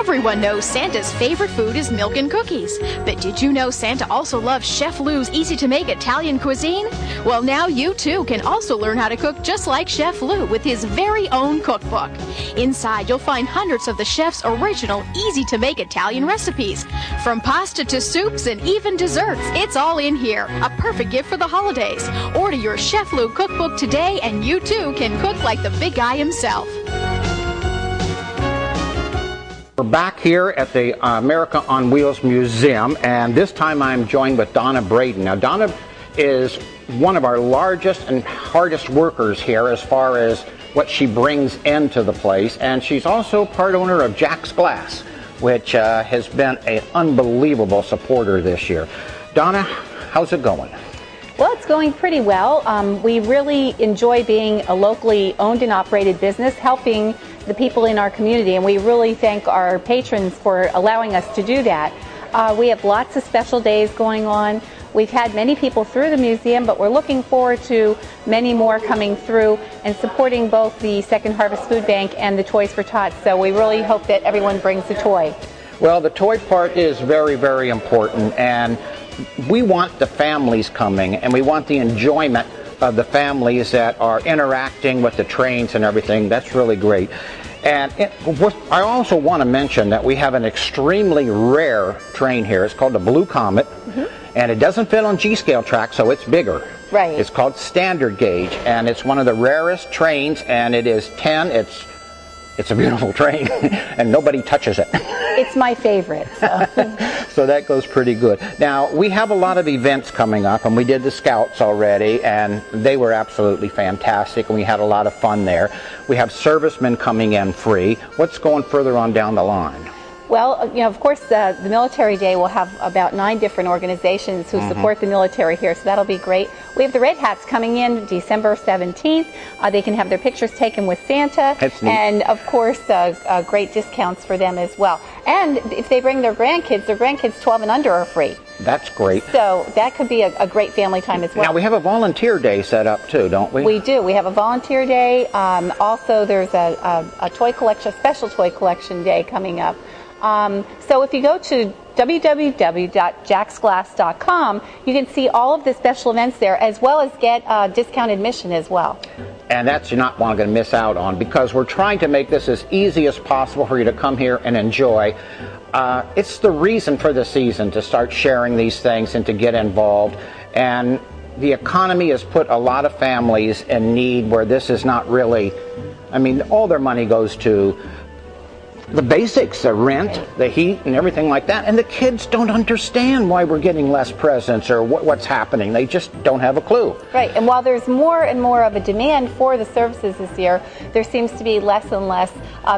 Everyone knows Santa's favorite food is milk and cookies. But did you know Santa also loves Chef Lou's easy-to-make Italian cuisine? Well, now you too can also learn how to cook just like Chef Lou with his very own cookbook. Inside, you'll find hundreds of the chef's original easy-to-make Italian recipes. From pasta to soups and even desserts, it's all in here. A perfect gift for the holidays. Order your Chef Lou cookbook today and you too can cook like the big guy himself. We're back here at the America on Wheels Museum, and this time I'm joined with Donna Braden. Now, Donna is one of our largest and hardest workers here as far as what she brings into the place, and she's also part owner of Jack's Glass, which has been an unbelievable supporter this year. Donna, how's it going? Well, it's going pretty well. We really enjoy being a locally owned and operated business, helping the people in our community, and we really thank our patrons for allowing us to do that. We have lots of special days going on. We've had many people through the museum, but we're looking forward to many more coming through and supporting both the Second Harvest Food Bank and the Toys for Tots. So we really hope that everyone brings a toy. Well, the toy part is very, very important, and we want the families coming, and we want the enjoyment of the families that are interacting with the trains and everything. That's really great. And I also want to mention that we have an extremely rare train here. It's called the Blue Comet, and it doesn't fit on G-scale tracks, so it's bigger. Right. It's called standard gauge, and it's one of the rarest trains, and it is 10. It's a beautiful train, and nobody touches it. It's my favorite. So. So that goes pretty good. Now, we have a lot of events coming up, and we did the Scouts already, and they were absolutely fantastic, and we had a lot of fun there. We have servicemen coming in free. What's going further on down the line? Well, you know, of course, the Military Day will have about 9 different organizations who support the military here, so that'll be great. We have the Red Hats coming in December 17th. They can have their pictures taken with Santa. That's neat. And, of course, great discounts for them as well. And if they bring their grandkids 12 and under are free. That's great. So that could be a great family time as well. Now, we have a volunteer day set up, too, don't we? We do. We have a volunteer day. Also, there's a toy collection, special toy collection day coming up. So if you go to www.jacksglass.com, you can see all of the special events there, as well as get discount admission as well. And that's you're not going to miss out on, because we're trying to make this as easy as possible for you to come here and enjoy. It's the reason for the season to start sharing these things and to get involved. And the economy has put a lot of families in need where this is not really, I mean, all their money goes to the basics, the rent, the heat, and everything like that. And the kids don't understand why we're getting less presents or what's happening. They just don't have a clue. Right, and while there's more and more of a demand for the services this year, there seems to be less and less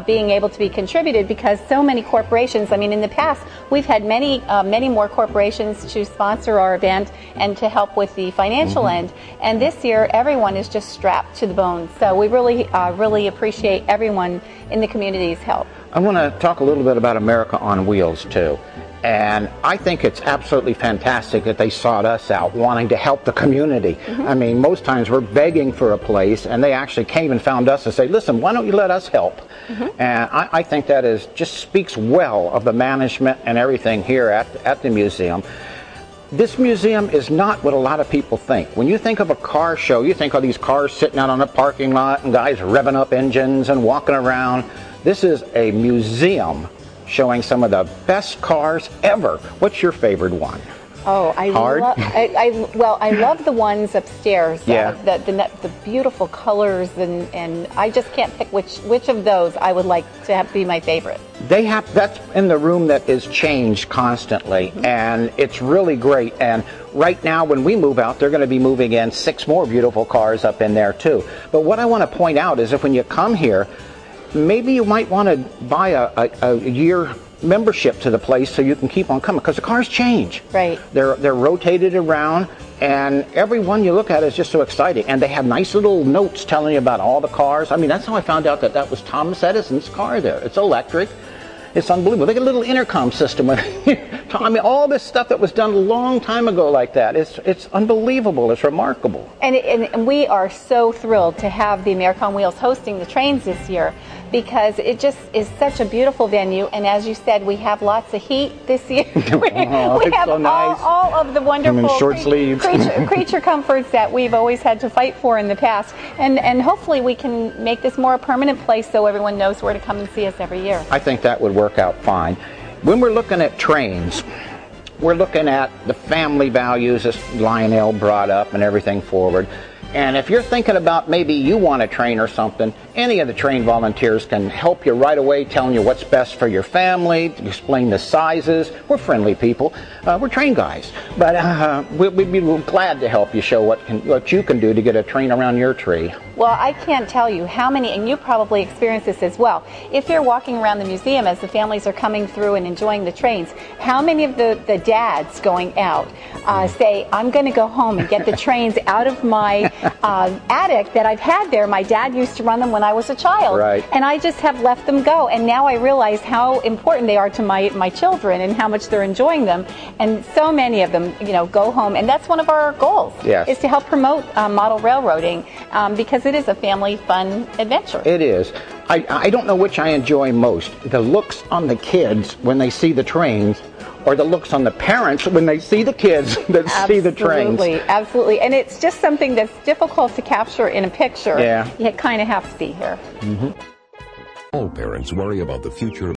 being able to be contributed, because so many corporations, I mean, in the past, we've had many more corporations to sponsor our event and to help with the financial end. And this year, everyone is just strapped to the bone. So we really appreciate everyone in the community's help. I want to talk a little bit about America on Wheels, too. And I think it's absolutely fantastic that they sought us out, wanting to help the community. I mean, most times we're begging for a place, and they actually came and found us and say, listen, why don't you let us help? And I think that just speaks well of the management and everything here at the museum. This museum is not what a lot of people think. When you think of a car show, you think of these cars sitting out on a parking lot and guys revving up engines and walking around. This is a museum showing some of the best cars ever. What's your favorite one? Oh, I love the ones upstairs. Yeah. The beautiful colors, and I just can't pick which of those I would like to be my favorite. That's in the room that is changed constantly, and it's really great. And right now, when we move out, they're going to be moving in 6 more beautiful cars up in there too. But what I want to point out is, if when you come here, maybe you might want to buy a year membership to the place so you can keep on coming, because the cars change. Right. They're rotated around, and every one you look at is just so exciting. And they have nice little notes telling you about all the cars. I mean, that's how I found out that was Thomas Edison's car there. It's electric. It's unbelievable. They got a little intercom system. I mean, all this stuff that was done a long time ago like that. It's unbelievable. It's remarkable. And we are so thrilled to have the America on Wheels hosting the trains this year. because it just is such a beautiful venue. And as you said, we have lots of heat this year. we have so nice. all of the wonderful I'm in short sleeves. creature comforts that we've always had to fight for in the past. And hopefully we can make this more a permanent place so everyone knows where to come and see us every year. I think that would work out fine. When we're looking at trains, we're looking at the family values as Lionel brought up and everything forward. And if you're thinking about maybe you want to train or something, any of the train volunteers can help you right away, telling you what's best for your family, explain the sizes. We're friendly people. We're train guys. But we'd be glad to help you show what you can do to get a train around your tree. Well, I can't tell you how many, and you probably experience this as well. If you're walking around the museum as the families are coming through and enjoying the trains, how many of the dads going out say, I'm going to go home and get the trains out of my attic that I've had there. My dad used to run them when I was a child. Right. And I just have left them go. And now I realize how important they are to my children and how much they're enjoying them. And so many of them, go home. And that's one of our goals, yes, is to help promote model railroading because it is a family fun adventure. It is. I don't know which I enjoy most, the looks on the kids when they see the trains, or the looks on the parents when they see the kids that see the trains. Absolutely. And it's just something that's difficult to capture in a picture. Yeah. You kind of have to be here. All parents worry about the future